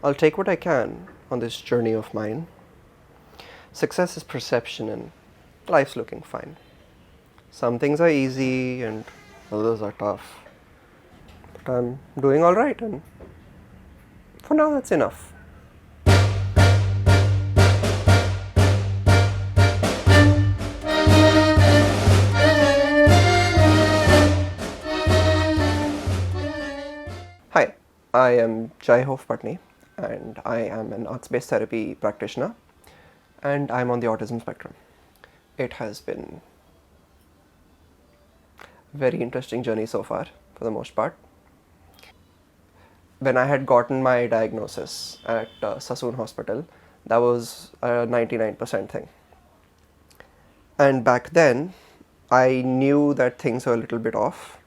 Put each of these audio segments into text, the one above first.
I'll take what I can on this journey of mine. Success is perception and life's looking fine. Some things are easy and others are tough. But I'm doing alright, and for now that's enough. Hi, I am Hopf Patni and I am an arts-based therapy practitioner and I'm on the autism spectrum. It has been a very interesting journey so far, for the most part. When I had gotten my diagnosis at Sassoon Hospital, that was a 99% thing. And back then, I knew that things were a little bit off.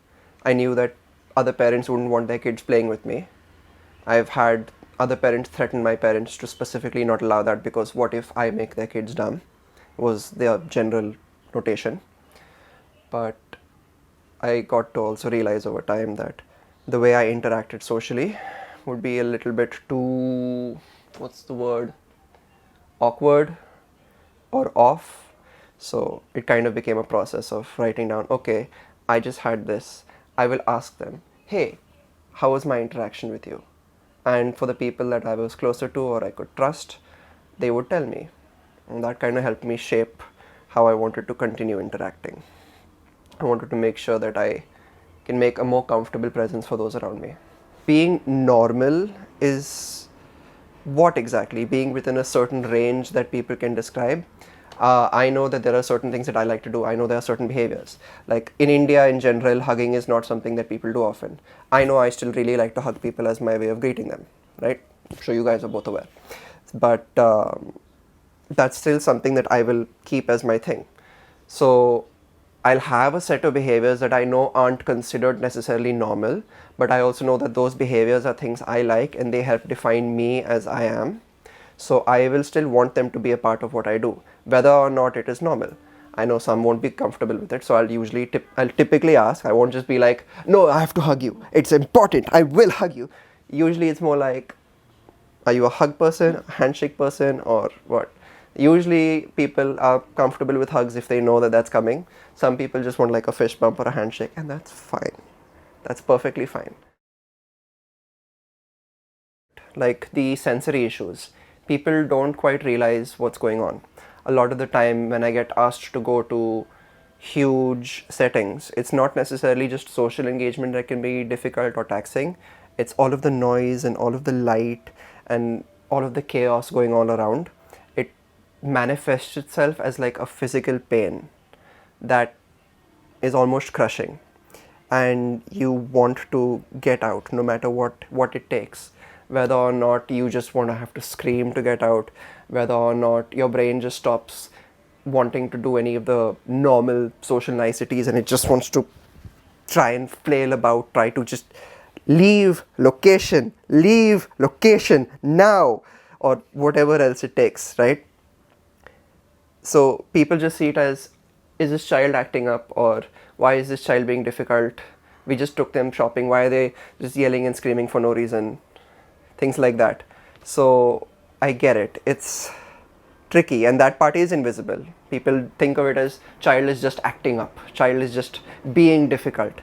I knew that other parents wouldn't want their kids playing with me. I've had other parents threaten my parents to specifically not allow that because what if I make their kids dumb, was their general notation. But I got to also realize over time that the way I interacted socially would be a little bit too, awkward or off. So it kind of became a process of writing down, okay, I just had this. I will ask them, hey, how was my interaction with you? And for the people that I was closer to or I could trust, they would tell me. And that kind of helped me shape how I wanted to continue interacting. I wanted to make sure that I can make a more comfortable presence for those around me. Being normal is what exactly? Being within a certain range that people can describe. I know that there are certain things that I like to do. I know there are certain behaviors. Like in India in general, hugging is not something that people do often. I know I still really like to hug people as my way of greeting them, right? I'm sure you guys are both aware. But that's still something that I will keep as my thing. So I'll have a set of behaviors that I know aren't considered necessarily normal, but I also know that those behaviors are things I like and they help define me as I am. So I will still want them to be a part of what I do, whether or not it is normal. I know some won't be comfortable with it, so I'll typically ask. I won't just be like, no, I have to hug you. It's important. I will hug you. Usually it's more like, are you a hug person, a handshake person, or what? Usually people are comfortable with hugs if they know that that's coming. Some people just want like a fist bump or a handshake, and that's fine. That's perfectly fine. Like the sensory issues, people don't quite realize what's going on. A lot of the time when I get asked to go to huge settings, it's not necessarily just social engagement that can be difficult or taxing. It's all of the noise and all of the light and all of the chaos going on around. It manifests itself as like a physical pain that is almost crushing, and you want to get out no matter what it takes. Whether or not you just want to have to scream to get out, whether or not your brain just stops wanting to do any of the normal social niceties and it just wants to try and flail about, try to just leave location now, or whatever else it takes, right? So people just see it as, is this child acting up, or why is this child being difficult? We just took them shopping, why are they just yelling and screaming for no reason? Things like that. So I get it. It's tricky, and that part is invisible. People think of it as child is just acting up, child is just being difficult.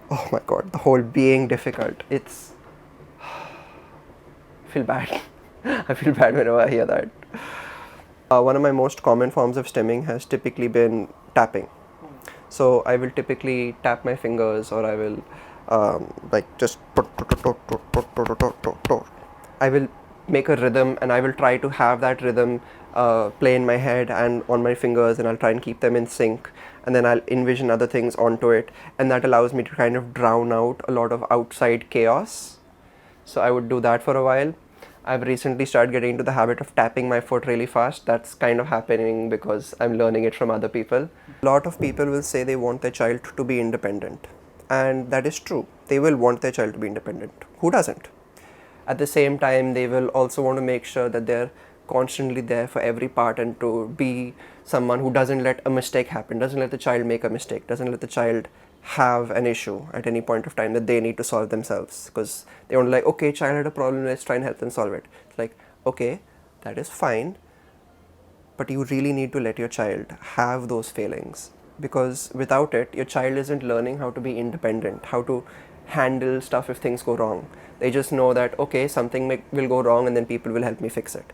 Oh my god, the whole being difficult. It's I feel bad. I feel bad whenever I hear that. One of my most common forms of stimming has typically been tapping. So I will typically tap my fingers, or I will like just I will make a rhythm, and I will try to have that rhythm play in my head and on my fingers, and I'll try and keep them in sync, and then I'll envision other things onto it, and that allows me to kind of drown out a lot of outside chaos. So I would do that for a while. I've recently started getting into the habit of tapping my foot really fast. That's kind of happening because I'm learning it from other people. A lot of people will say they want their child to be independent, and that is true. They will want their child to be independent. Who doesn't? At the same time, they will also want to make sure that they're constantly there for every part, and to be someone who doesn't let a mistake happen, doesn't let the child make a mistake, doesn't let the child have an issue at any point of time that they need to solve themselves, because they were like, okay, child had a problem, let's try and help them solve it. It's like, okay, that is fine, but you really need to let your child have those feelings, because without it, your child isn't learning how to be independent, how to handle stuff if things go wrong. They just know that, okay, something will go wrong and then people will help me fix it.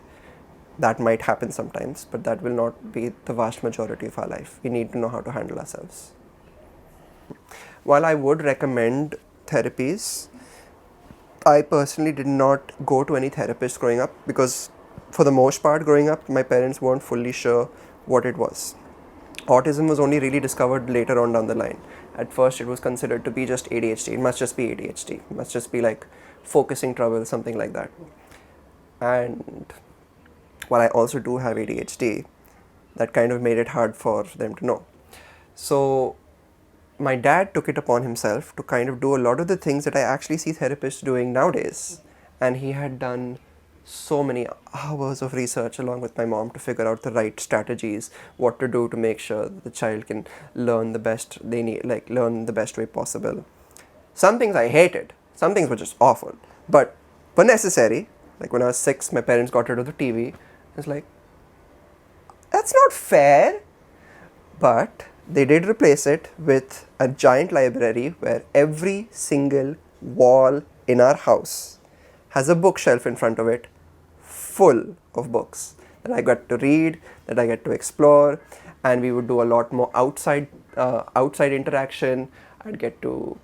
That might happen sometimes, but that will not be the vast majority of our life. We need to know how to handle ourselves. While I would recommend therapies, I personally did not go to any therapist growing up, because for the most part growing up, my parents weren't fully sure what it was. Autism was only really discovered later on down the line. At first, it was considered to be just ADHD. It must just be ADHD. It must just be like focusing trouble, something like that. And while I also do have ADHD, that kind of made it hard for them to know. So my dad took it upon himself to kind of do a lot of the things that I actually see therapists doing nowadays. And he had done so many hours of research along with my mom to figure out the right strategies, what to do to make sure that the child can learn the best they need, like learn the best way possible. Some things I hated, some things were just awful, but were necessary. Like when I was 6, my parents got rid of the TV. It's like, that's not fair. But they did replace it with a giant library where every single wall in our house has a bookshelf in front of it full of books that I got to read, that I get to explore, and we would do a lot more outside interaction. I'd get to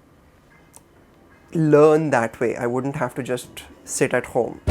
learn that way. I wouldn't have to just sit at home.